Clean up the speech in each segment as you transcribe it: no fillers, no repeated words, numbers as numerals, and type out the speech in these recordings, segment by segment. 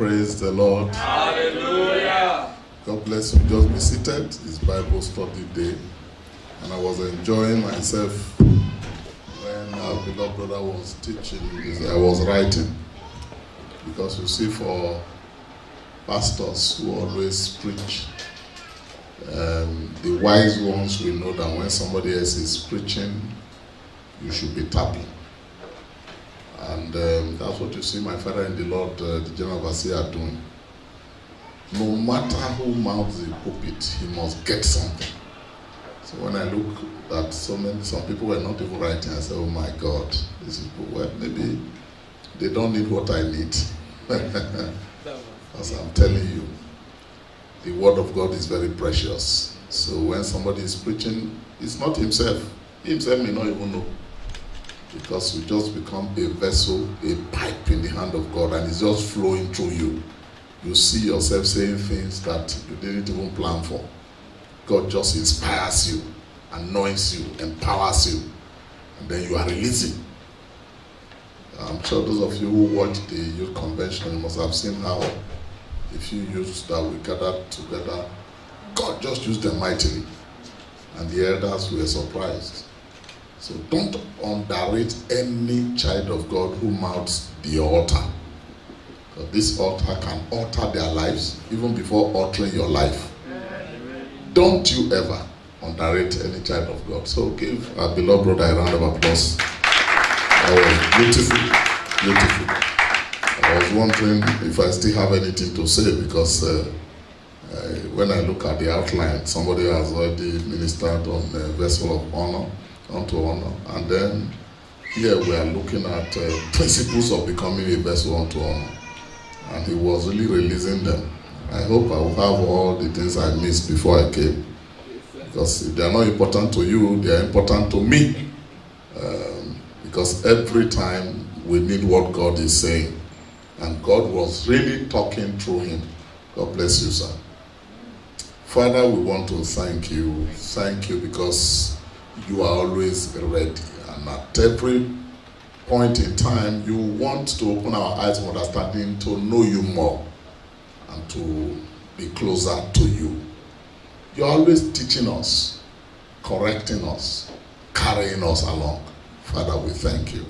Praise the Lord. Hallelujah. God bless you. Just be seated. It's Bible study day. And I was enjoying myself when our beloved brother was teaching. I was writing. Because you see, for pastors who always preach, the wise ones will know that when somebody else is preaching, you should be tapping. And that's what you see my father in the Lord, the General Overseer, doing. No matter who mounts the pulpit, he must get something. So when I look at some people were not even writing, I say, oh my God, this is, well, maybe they don't need what I need. As I'm telling you, the word of God is very precious. So when somebody is preaching, it's not himself. He himself may not even know. Because you just become a vessel, a pipe in the hand of God, and it's just flowing through you. You see yourself saying things that you didn't even plan for. God just inspires you, anoints you, empowers you, and then you are releasing. I'm sure those of you who watched the youth convention must have seen how a few youths that we gathered together, God just used them mightily, and the elders were surprised. So don't underrate any child of God who mounts the altar. Because this altar can alter their lives even before altering your life. Don't you ever underrate any child of God. So give our beloved brother a round of applause. That was beautiful, beautiful. I was wondering if I still have anything to say, because when I look at the outline, somebody has already ministered on the vessel of honor, unto honor, and then here we are looking at principles of becoming a vessel unto honor, and he was really releasing them. I hope I will have all the things I missed before I came, because if they are not important to you, they are important to me, because every time we need what God is saying, and God was really talking through him. God bless you, sir. Father, we want to thank you because you are always ready, and at every point in time you want to open our eyes of understanding to know you more and to be closer to you. You're always teaching us, correcting us, carrying us along. Father, we thank you.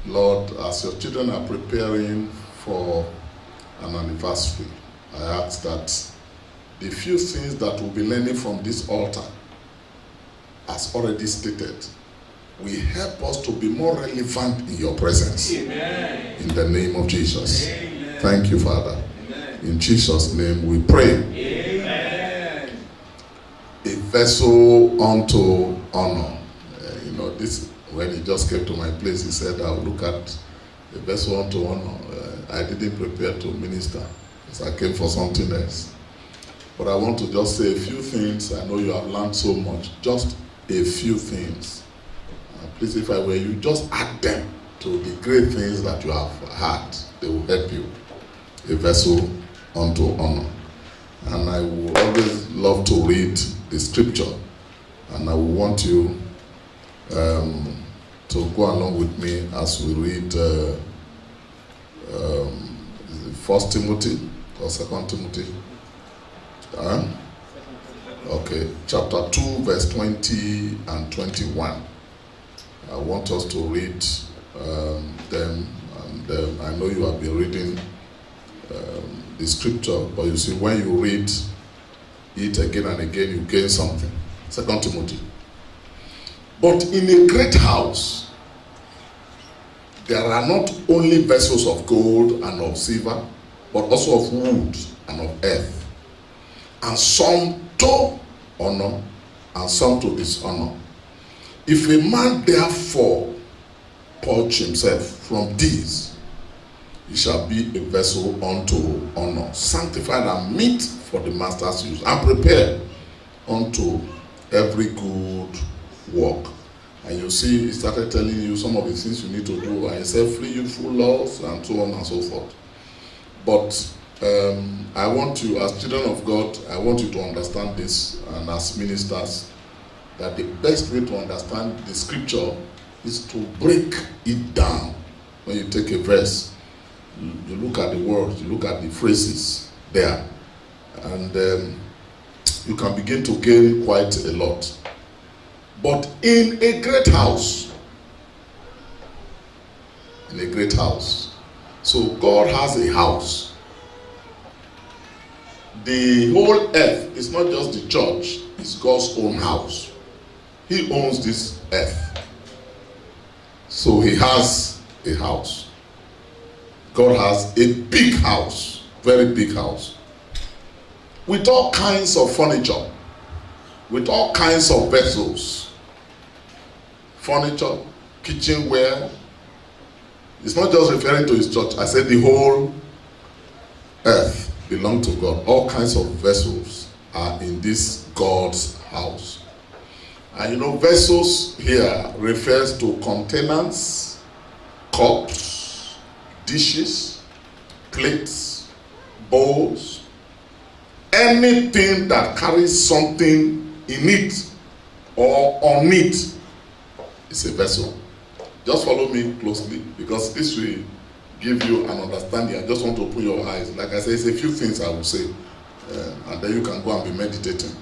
Lord, as your children are preparing for an anniversary, I ask that the few things that we'll be learning from this altar, as already stated, will help us to be more relevant in your presence. Amen. In the name of Jesus. Amen. Thank you, Father. Amen. In Jesus' name we pray. Amen. A vessel unto honor. This, when he just came to my place, he said, I'll look at a vessel unto honor. I didn't prepare to minister, because I came for something else. But I want to just say a few things. I know you have learned so much. Just a few things. Please, if I were you, just add them to the great things that you have had. They will help you. A vessel unto honor. And I will always love to read the scripture. And I will want you to go along with me as we read 1 Timothy or 2 Timothy. Okay, chapter 2, verse 20 and 21. I want us to read them, and I know you have been reading the scripture, but you see, when you read it again and again, you gain something. 2 Timothy. But in a great house, there are not only vessels of gold and of silver, but also of wood and of earth, and some to honor and some to dishonor. If a man therefore purge himself from these, he shall be a vessel unto honor, sanctified and meet for the master's use, and prepared unto every good work. And you see, he started telling you some of the things you need to do, and he said, free youthful laws, and so on and so forth. But I want you, as children of God, I want you to understand this, and as ministers, that the best way to understand the scripture is to break it down. When you take a verse, You look at the words, you look at the phrases there, and you can begin to gain quite a lot. But in a great house, so God has a house. The whole earth is not just the church, it's God's own house. He owns this earth. So he has a house. God has a big house, very big house, with all kinds of furniture, with all kinds of vessels, furniture, kitchenware. It's not just referring to his church. I said the whole earth belongs to God. All kinds of vessels are in this God's house. And you know, vessels here refers to containers, cups, dishes, plates, bowls, anything that carries something in it or on it is a vessel. Just follow me closely, because this will give you an understanding. I just want to open your eyes. Like I said, it's a few things I will say, and then you can go and be meditating.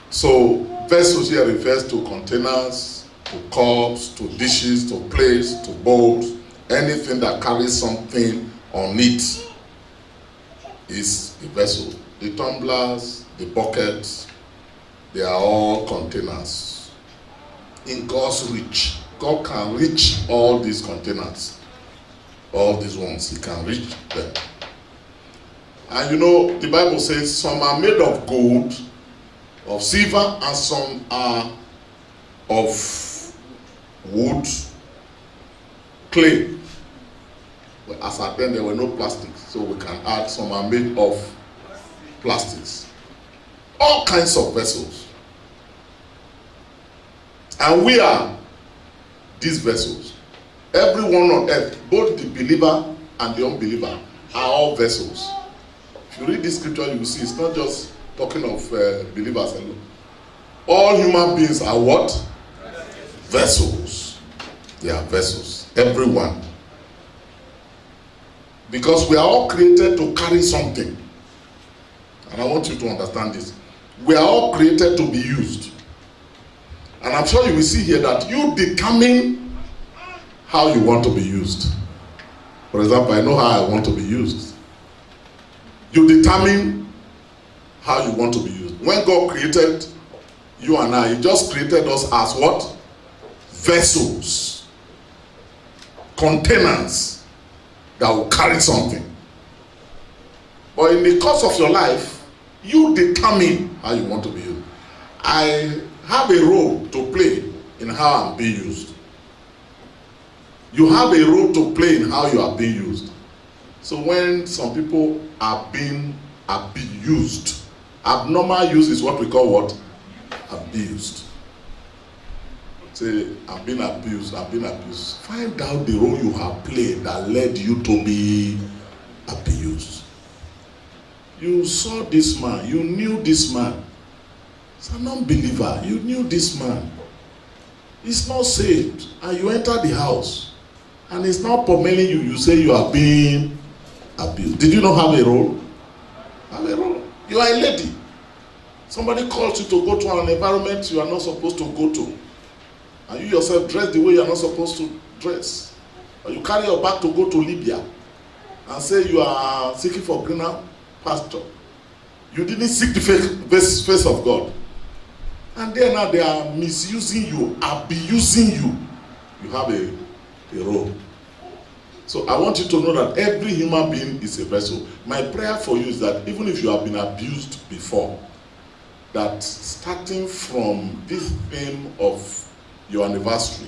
So vessels here refers to containers, to cups, to dishes, to plates, to bowls. Anything that carries something on it is a vessel. The tumblers, the buckets, they are all containers. In God's reach, God can reach all these containers. All these ones, he can reach them. And you know, the Bible says some are made of gold, of silver, and some are of wood, clay. But as at then, there were no plastics, so we can add some are made of plastics. All kinds of vessels. And we are these vessels. Everyone on earth, both the believer and the unbeliever, are all vessels. If you read this scripture, you will see it's not just talking of believers alone. All human beings are what? Vessels. They are vessels. Everyone. Because we are all created to carry something. And I want you to understand this. We are all created to be used. And I'm sure you will see here that you determine how you want to be used. For example, I know how I want to be used. You determine how you want to be used. When God created you and I, he just created us as what? Vessels. Containers that will carry something. But in the course of your life, you determine how you want to be used. I have a role to play in how I'm being used. You have a role to play in how you are being used. So when some people are being abused, abnormal use is what we call what? Abused. Say, I've been abused, I've been abused. Find out the role you have played that led you to be abused. You saw this man, you knew this man. He's an unbeliever, you knew this man. He's not saved, and you enter the house, and he's not pummeling you. You say you are being abused. Did you not have a role? Have a role. You are a lady. Somebody calls you to go to an environment you are not supposed to go to, and you yourself dress the way you are not supposed to dress. Or you carry your bag to go to Libya and say you are seeking for greener pasture. You didn't seek the face of God. And then now they are misusing you, abusing you. You have a role. So I want you to know that every human being is a vessel. My prayer for you is that even if you have been abused before, that starting from this theme of your anniversary,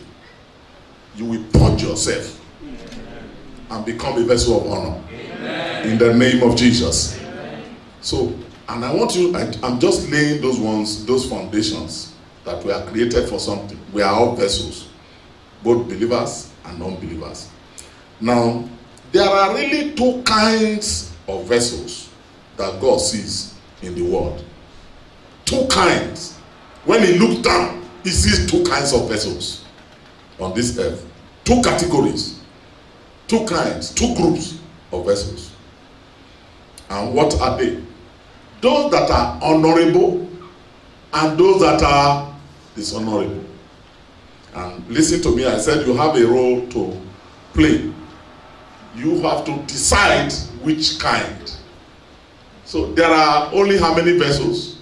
you will purge yourself and become a vessel of honor. Amen. In the name of Jesus. Amen. So, and I want you, I'm just laying those ones, those foundations that we are created for something. We are all vessels, both believers and non-believers. Now, there are really two kinds of vessels that God sees in the world. Two kinds. When he looks down, he sees two kinds of vessels on this earth. Two categories. two kinds, two groups of vessels. And what are they? Those that are honorable and those that are dishonorable. And listen to me, I said you have a role to play. You have to decide which kind. So there are only how many vessels?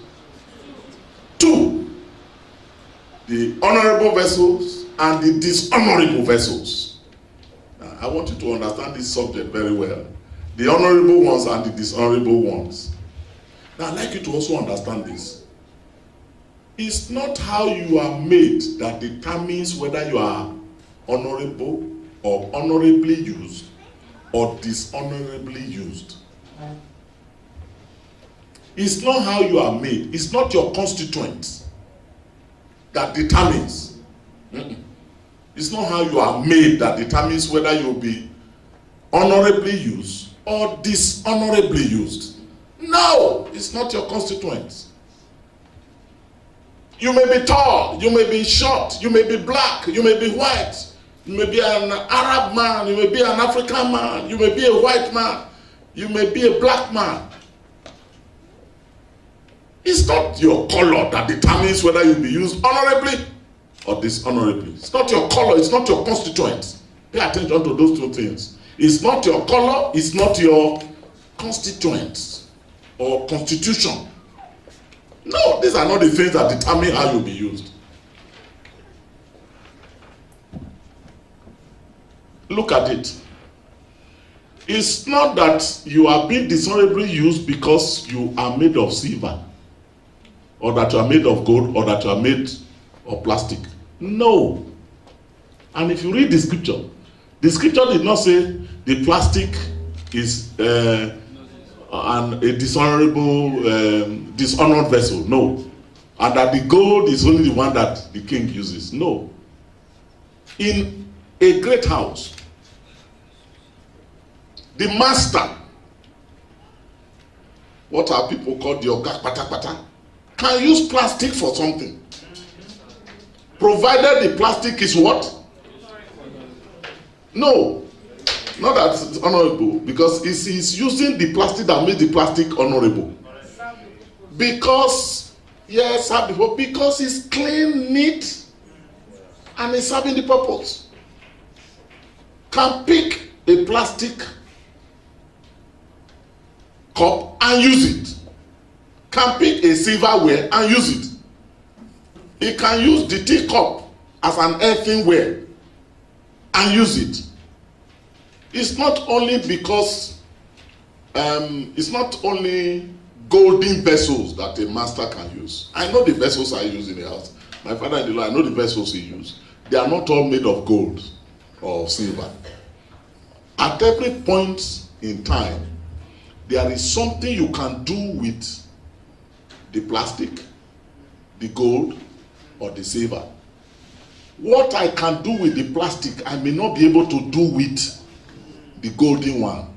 Two. The honorable vessels and the dishonorable vessels. I want you to understand this subject very well. The honorable ones and the dishonorable ones. Now I'd like you to also understand this. It's not how you are made that determines whether you are honorable or honorably used or dishonorably used. It's not how you are made. It's not your constituents that determines. It's not how you are made that determines whether you'll be honorably used or dishonorably used. No, it's not your constituents. You may be tall, you may be short, you may be black, you may be white, you may be an Arab man, you may be an African man, you may be a white man, you may be a black man. It's not your color that determines whether you'll be used honorably or dishonorably. It's not your color, it's not your constituents. Pay attention to those two things. It's not your color, it's not your constituents or constitution. No, these are not the things that determine how you'll be used. Look at it. It's not that you are being dishonorably used because you are made of silver, or that you are made of gold, or that you are made of plastic. No. And if you read the scripture did not say the plastic is a dishonorable, dishonored vessel. No. And that the gold is only the one that the king uses. No. In a great house, the master, what are people called the oga patapata, can use plastic for something, provided the plastic is what? No, not that it's honorable, because he's using the plastic that makes the plastic honorable. Because, yes, because it's clean, neat, and it's serving the purpose. Can pick a plastic cup and use it. Can pick a silverware and use it. He can use the teacup as an earthenware and use it. It's not only because it's not only golden vessels that a master can use. I know the vessels I use in the house. My father-in-law, I know the vessels he used. They are not all made of gold or silver. At every point in time, there is something you can do with the plastic, the gold, or the silver. What I can do with the plastic, I may not be able to do with the golden one.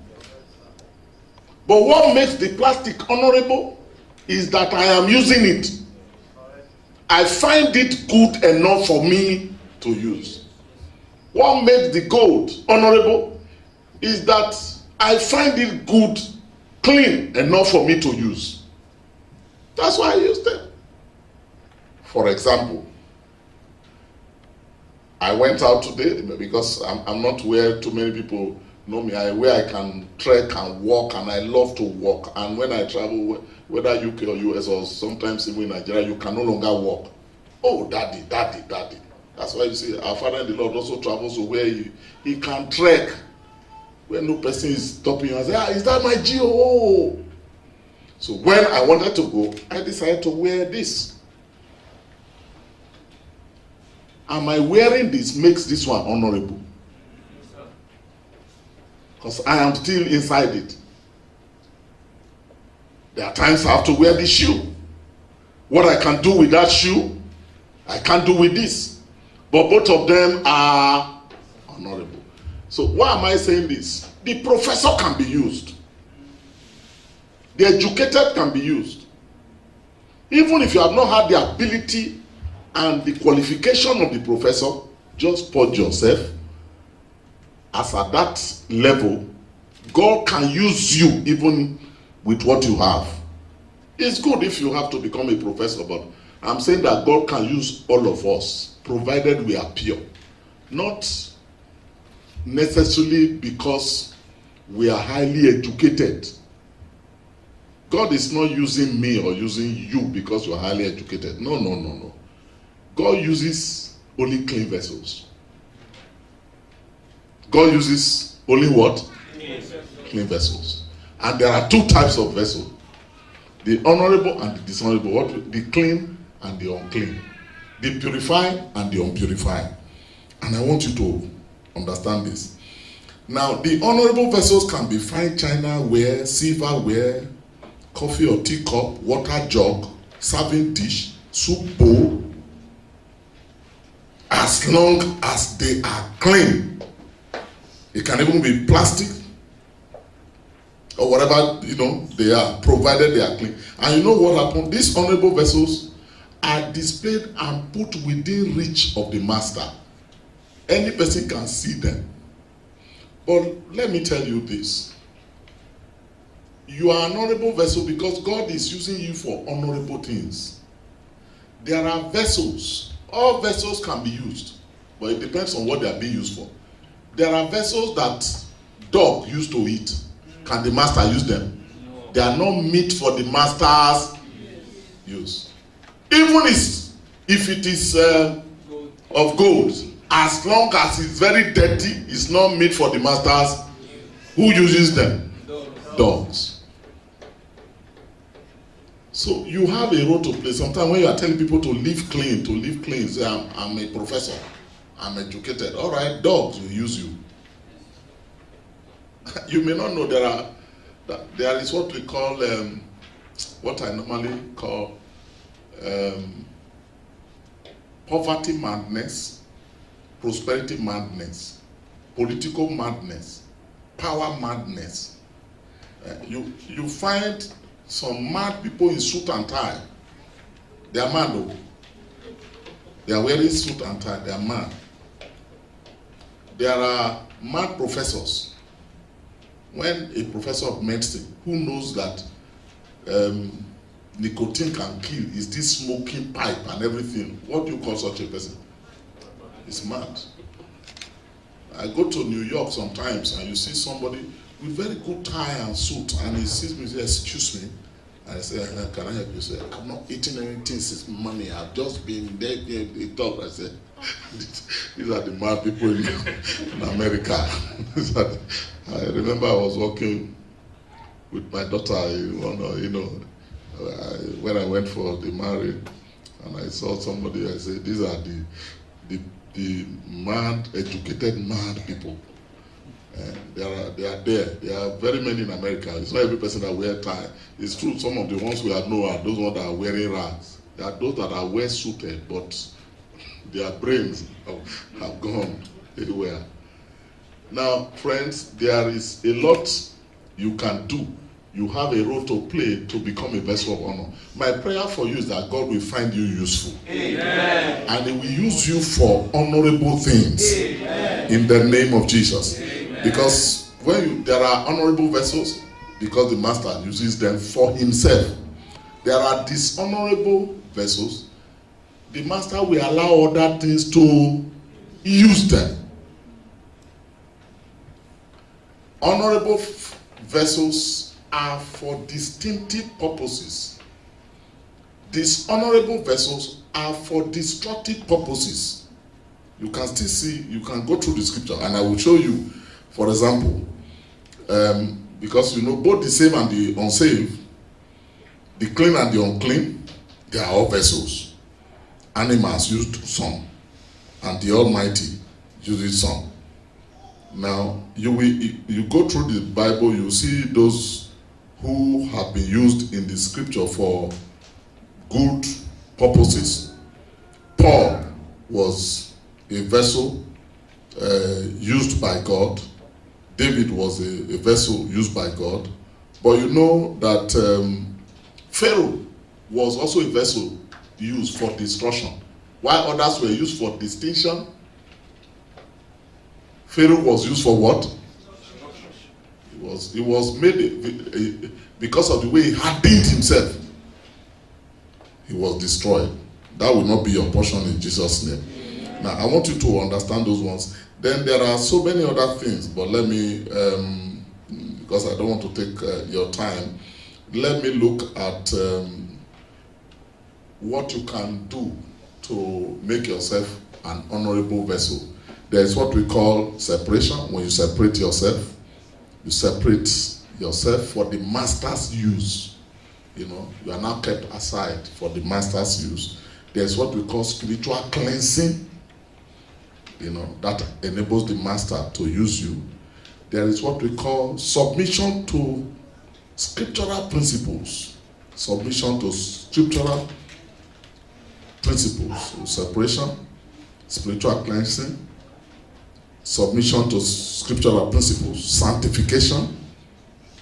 But what makes the plastic honorable is that I am using it. I find it good enough for me to use. What makes the gold honorable is that I find it good, clean enough for me to use. That's why I use them. For example, I went out today because I'm not where too many people know me. Where I can trek and walk, and I love to walk. And when I travel, whether UK or US or sometimes even in Nigeria, you can no longer walk. Oh, daddy. That's why you see our father in the Lord also travels to where he can trek, where no person is stopping and say, is that my GO? So when I wanted to go, I decided to wear this. And my wearing this makes this one honorable. Because I am still inside it. There are times I have to wear this shoe. What I can do with that shoe, I can't do with this. But both of them are honorable. So why am I saying this? The professor can be used. The educated can be used. Even if you have not had the ability and the qualification of the professor, just purge yourself as at that level, God can use you even with what you have. It's good if you have to become a professor, but I'm saying that God can use all of us, provided we are pure. Not necessarily because we are highly educated. God is not using me or using you because you are highly educated. No, no, no, no. God uses only clean vessels. God uses only what? Clean vessels. And there are two types of vessels. The honorable and the dishonorable. What? The clean and the unclean. The purified and the unpurified. And I want you to understand this. Now, the honorable vessels can be fine chinaware, silverware, coffee or teacup, water jug, serving dish, soup bowl, as long as they are clean. It can even be plastic or whatever, they are, provided they are clean. And you know what happened? These honorable vessels are displayed and put within reach of the master. Any person can see them. But let me tell you this. You are an honorable vessel because God is using you for honorable things. There are vessels. All vessels can be used, but it depends on what they are being used for. There are vessels that dog used to eat. Can the master use them? No. They are not meat for the master's use. Even if it is of gold, as long as it's very dirty, it's not meat for the masters. Who uses them? Dogs. So you have a role to play. Sometimes when you are telling people to live clean, say, I'm a professor, I'm educated. All right, dogs will use you. You may not know there is what we call, what I normally call poverty madness, prosperity madness, political madness, power madness. You find some mad people in suit and tie. They are mad though. They are wearing suit and tie. They are mad. There are mad professors. When a professor of medicine who knows that nicotine can kill, is this smoking pipe and everything, what do you call such a person? It's mad. I go to New York sometimes and you see somebody with very good tie and suit, and he sees me and says, excuse me. And I say, can I help you? He said, I've not eaten anything since money. I've just been there. They talk. I said, these are the mad people in America. I remember I was walking with my daughter, when I went for the marriage, and I saw somebody. I said, these are the mad, educated, mad people. They are there. There are very many in America. It's not every person that wear tie. It's true, some of the ones we know are those ones that are wearing rags. There are those that are well suited, but their brains have gone everywhere. Now, friends, there is a lot you can do. You have a role to play to become a vessel of honor. My prayer for you is that God will find you useful. Amen. And He will use you for honorable things. Amen. In the name of Jesus. Amen. Because there are honorable vessels, because the master uses them for himself. There are dishonorable vessels. The master will allow other things to use them. Honorable vessels are for distinctive purposes. Dishonorable vessels are for destructive purposes. You can still see, you can go through the scripture, and I will show you, for example, because both the saved and the unsaved, the clean and the unclean, they are all vessels. Animals used some, and the Almighty uses some. Now, you go through the Bible, you see those who have been used in the scripture for good purposes. Paul was a vessel used by God. David was a vessel used by God. But you know that Pharaoh was also a vessel used for destruction, while others were used for distinction. Pharaoh was used for what? He was made because of the way he hardened himself. He was destroyed. That will not be your portion in Jesus' name. Now, I want you to understand those ones. Then there are so many other things, but let me, because I don't want to take your time, let me look at what you can do to make yourself an honorable vessel. There is what we call separation. When you separate yourself for the master's use. You know, you are now kept aside for the master's use. There's what we call spiritual cleansing. You know, that enables the master to use you. There is what we call submission to scriptural principles. Submission to scriptural principles. So separation, spiritual cleansing, submission to scriptural principles, sanctification.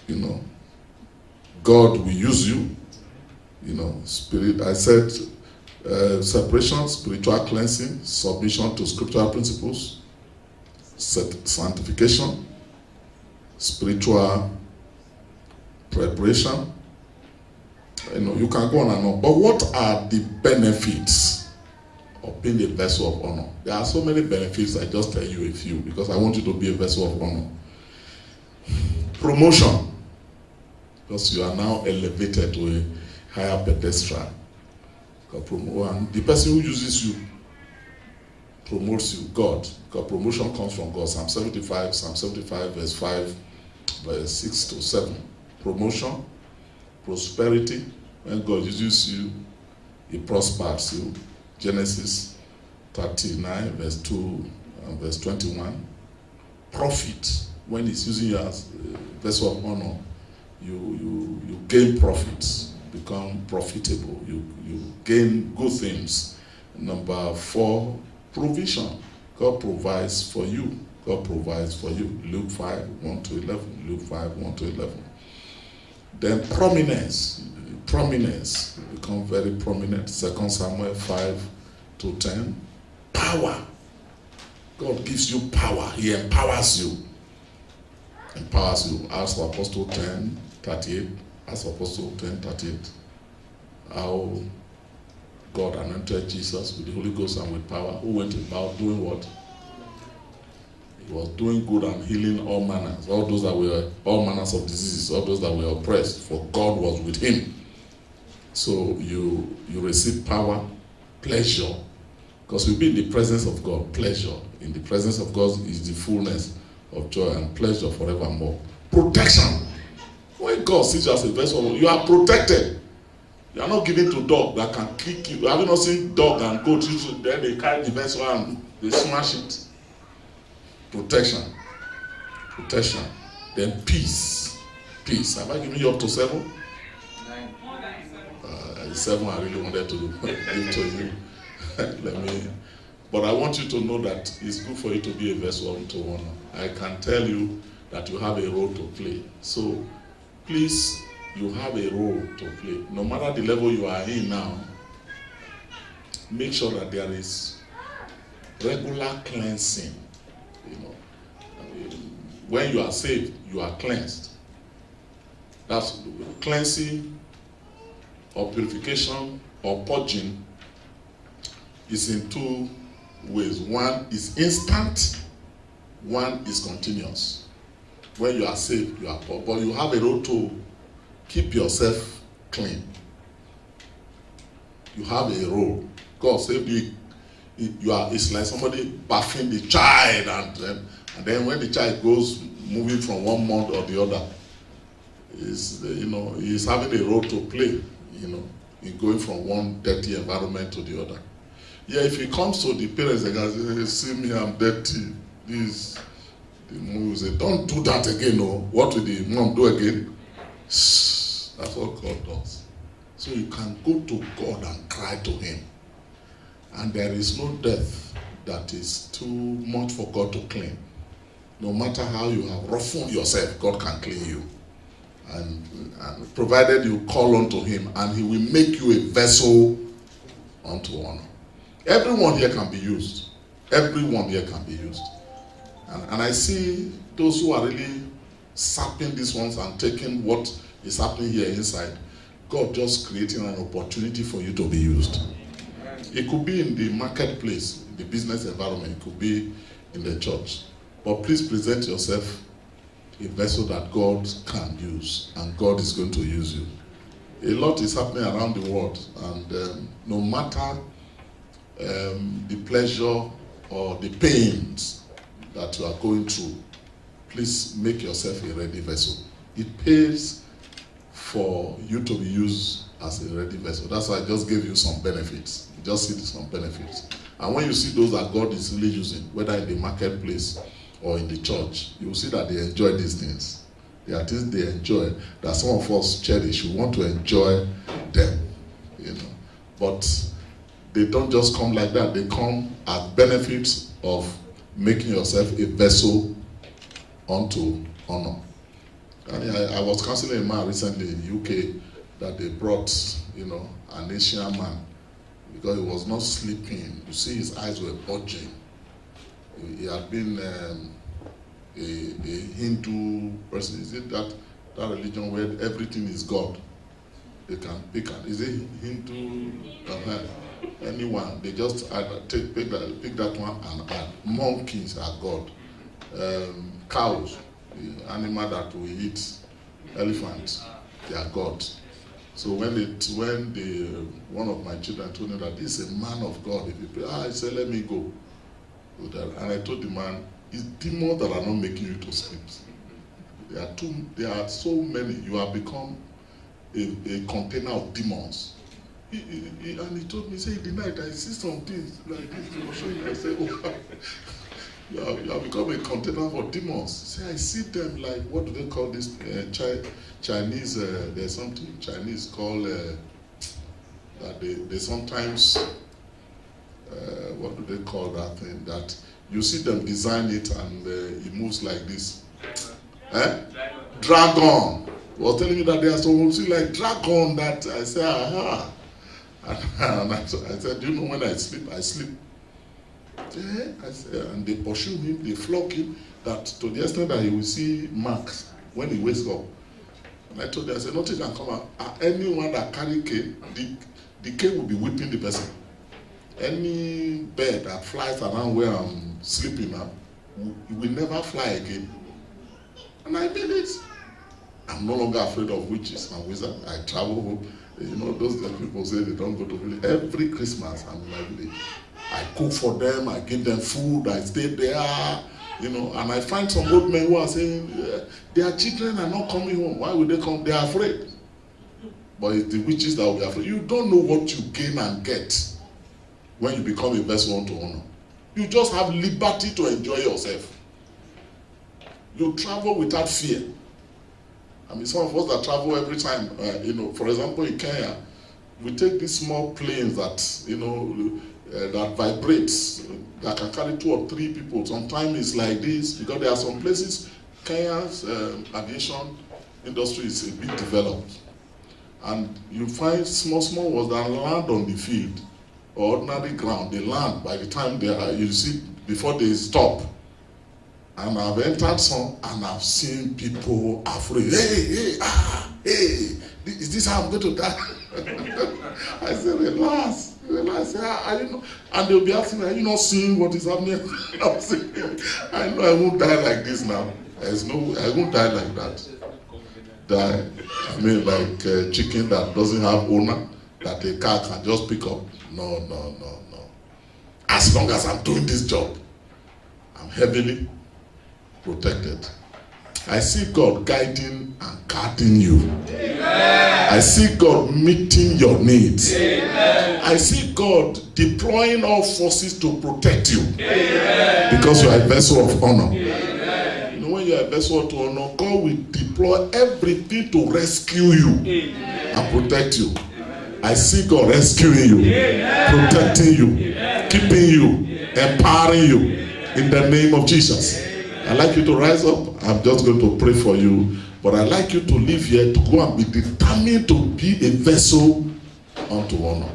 You know, God will use you. You know, spirit. I said separation, spiritual cleansing, submission to scriptural principles, sanctification, spiritual preparation. You know, you can go on and on. But what are the benefits of being a vessel of honor? There are so many benefits. I just tell you a few because I want you to be a vessel of honor. Promotion, because you are now elevated to a higher pedestal. And the person who uses you promotes you, God, because promotion comes from God. Psalm 75 verse 5, verse 6 to 7. Promotion, prosperity. When God uses you, he prospers you. Genesis 39 verse 2 and verse 21. Profit. When he's using you as a vessel of honor, you gain profits, become profitable, you gain good things. Number 4, provision. God provides for you. God provides for you. Luke 5, 1 to 11. Luke 5, 1 to 11. Then prominence. Prominence. Become very prominent. 2 Samuel 5 to 10. Power. God gives you power. He empowers you. Empowers you. Acts of Apostle 10, 38. Acts of Apostle 10, 38. How God anointed Jesus with the Holy Ghost and with power. Who went about doing what? He was doing good and healing all manners. All manners of diseases. All those that were oppressed. For God was with him. So you receive power, pleasure. Because you'll be in the presence of God. Pleasure. In the presence of God is the fullness of joy and pleasure forevermore. Protection. When God sees you as a vessel, you are protected. You are not given to dog that can kick you. Have you not seen dog and goat? Then they carry the vessel and they smash it. Protection. Protection. Then peace. Peace. Have I given you up to 7? 7 I really wanted to give to you. But I want you to know that it's good for you to be a vessel unto honor. I can tell you that you have a role to play. So please, you have a role to play. No matter the level you are in now, make sure that there is regular cleansing. You know, when you are saved, you are cleansed. That's cleansing or purification or purging is in 2 ways. One is instant, one is continuous. When you are saved, you are poor, but you have a role to keep yourself clean. You have a role. God saved you. It's like somebody bathing the child, and then when the child goes moving from one month or the other, he's having a role to play. In going from one dirty environment to the other. Yeah, if he comes to the parents and says, see me, I'm dirty, the mom will say, don't do that again. No. What will the mom do again? Shh. That's what God does. So you can go to God and cry to him. And there is no death that is too much for God to clean. No matter how you have roughened yourself, God can clean you. And provided you call unto him, and he will make you a vessel unto honor. Everyone here can be used. Everyone here can be used. And I see those who are really sapping these ones and taking what is happening here inside. God just creating an opportunity for you to be used. It could be in the marketplace, the business environment, it could be in the church. But please present yourself a vessel that God can use, and God is going to use you. A lot is happening around the world, and no matter the pleasure or the pains that you are going through, please make yourself a ready vessel. It pays for you to be used as a ready vessel. That's why I just gave you some benefits. You just see some benefits. And when you see those that God is really using, whether in the marketplace or in the church, you will see that they enjoy these things. There are things they enjoy that some of us cherish. We want to enjoy them, you know. But they don't just come like that. They come as benefits of making yourself a vessel unto honor. And I was counseling a man recently in the UK that they brought, you know, an Asian man because he was not sleeping. You see, his eyes were bulging. He had been a Hindu person. Is it that religion where everything is God? They can pick an, is it Hindu? Anyone, they just pick that one and add. Monkeys are God. Cows, the animal that we eat, elephants, they are God. So when one of my children told me that this is a man of God, if you pray, I said, let me go. And I told the man, it's demons that are not making you to sleep. There are so many. You have become a container of demons. And he told me, say, in the night I see some things like this. He was showing me. I said, oh, you have become a container for demons. Say, I see them like, what do they call this? Chinese, there's something Chinese called, that they sometimes, what do they call that thing? That you see them design it and it moves like this. Dragon. He was telling me that there are some see like dragon that I said, aha. And I said, do you know when I sleep? I sleep. Yeah, I said, and they pursue him, they flog him, that to the extent that he will see marks when he wakes up. And I told them, I said, nothing can come out. Anyone that carry cane, the cane will be whipping the person. Any bird that flies around where I'm sleeping now, will never fly again. And I did it. I'm no longer afraid of witches and wizards. I travel home. You know, those people say they don't go to village. Every Christmas I'm in my village. I cook for them, I give them food, I stay there, you know, and I find some old men who are saying, their children are not coming home. Why would they come? They are afraid. But it's the witches that will be afraid. You don't know what you gain and get when you become a vessel unto honor. You just have liberty to enjoy yourself. You travel without fear. I mean, some of us that travel every time, you know, for example, in Kenya, we take these small planes that, you know, that vibrates, that can carry 2 or 3 people. Sometimes it's like this, because there are some places, Kenya's aviation industry is a bit developed. And you find small ones that land on the field, or ordinary ground, they land by the time they are, you see, before they stop. And I've entered some and I've seen people afraid. Hey, is this how I'm going to die? I said, relax. Are you not? And they'll be asking me, are you not seeing what is happening? I'm saying, I know I won't die like this now. I won't die like that. I mean, like a chicken that doesn't have owner, that a car can just pick up. No. As long as I'm doing this job, I'm heavily protected. I see God guiding and guarding you. Amen. I see God meeting your needs. Amen. I see God deploying all forces to protect you. Amen. Because you are a vessel of honor. Amen. You know, when you are a vessel of honor, God will deploy everything to rescue you. Amen. And protect you. Amen. I see God rescuing you, amen, protecting you, amen, keeping you, empowering you, in the name of Jesus. I'd like you to rise up. I'm just going to pray for you. But I'd like you to live here to go and be determined to be a vessel unto honor.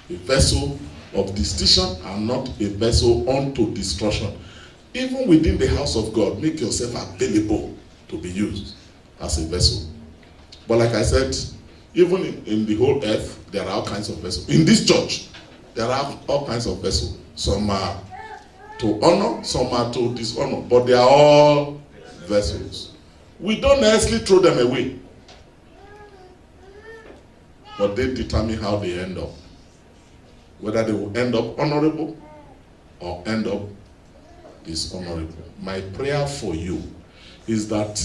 A vessel of distinction and not a vessel unto destruction. Even within the house of God, make yourself available to be used as a vessel. But like I said, even in the whole earth, there are all kinds of vessels. In this church, there are all kinds of vessels. Some are to honor, some are to dishonor, but they are all vessels. We don't necessarily throw them away, but they determine how they end up. Whether they will end up honorable or end up dishonorable. My prayer for you is that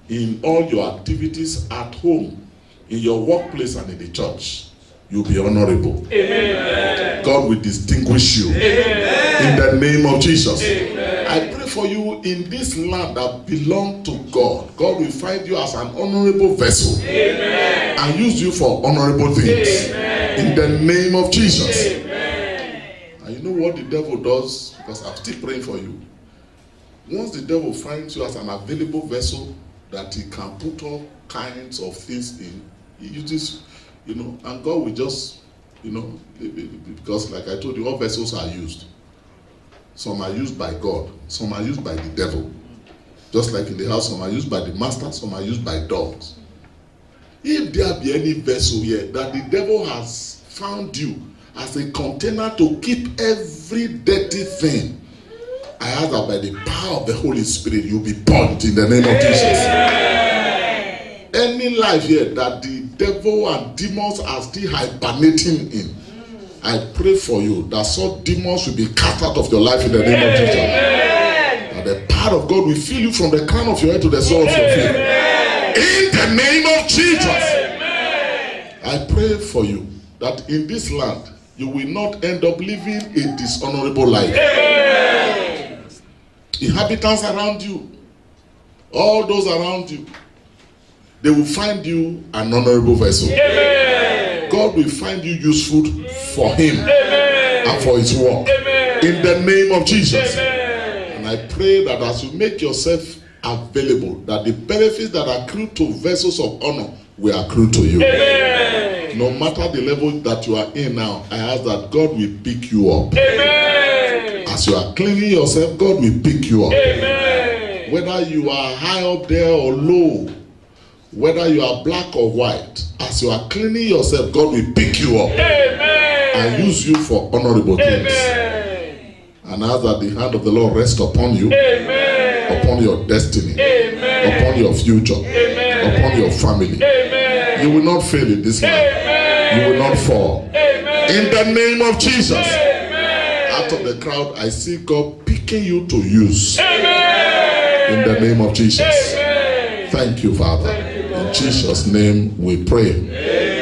in all your activities at home, in your workplace and in the church, you'll be honorable. Amen. God will distinguish you. Amen. In the name of Jesus. Amen. I pray for you in this land that belongs to God. God will find you as an honorable vessel. Amen. And use you for honorable things. Amen. In the name of Jesus. Amen. And you know what the devil does? Because I'm still praying for you. Once the devil finds you as an available vessel that he can put all kinds of things in, he uses, and God will just, because like I told you, all vessels are used. Some are used by God, some are used by the devil. Just like in the house, some are used by the master, some are used by dogs. If there be any vessel here that the devil has found you as a container to keep every dirty thing, I ask that by the power of the Holy Spirit, you'll be purged in the name of Jesus. Any life here that the devil and demons are still hibernating in, I pray for you that such demons will be cast out of your life in the name of Jesus. That the power of God will fill you from the crown of your head to the sole of your feet. In the name of Jesus. I pray for you that in this land, you will not end up living a dishonorable life. Inhabitants around you, all those around you, they will find you an honorable vessel. Amen. God will find you useful for Him. Amen. And for His work. Amen. In the name of Jesus. Amen. And I pray that as you make yourself available, that the benefits that accrue to vessels of honor will accrue to you. Amen. No matter the level that you are in now, I ask that God will pick you up. Amen. As you are cleaning yourself, God will pick you up. Amen. Whether you are high up there or low, whether you are black or white, as you are cleaning yourself, God will pick you up. Amen. And use you for honorable things. Amen. And ask that the hand of the Lord rest upon you. Amen. Upon your destiny. Amen. Upon your future. Amen. Upon your family. Amen. You will not fail in this life. You will not fall. Amen. In the name of Jesus. Amen. Out of the crowd, I see God picking you to use. Amen. In the name of Jesus. Amen. Thank you, Father. In Jesus' name we pray. Amen.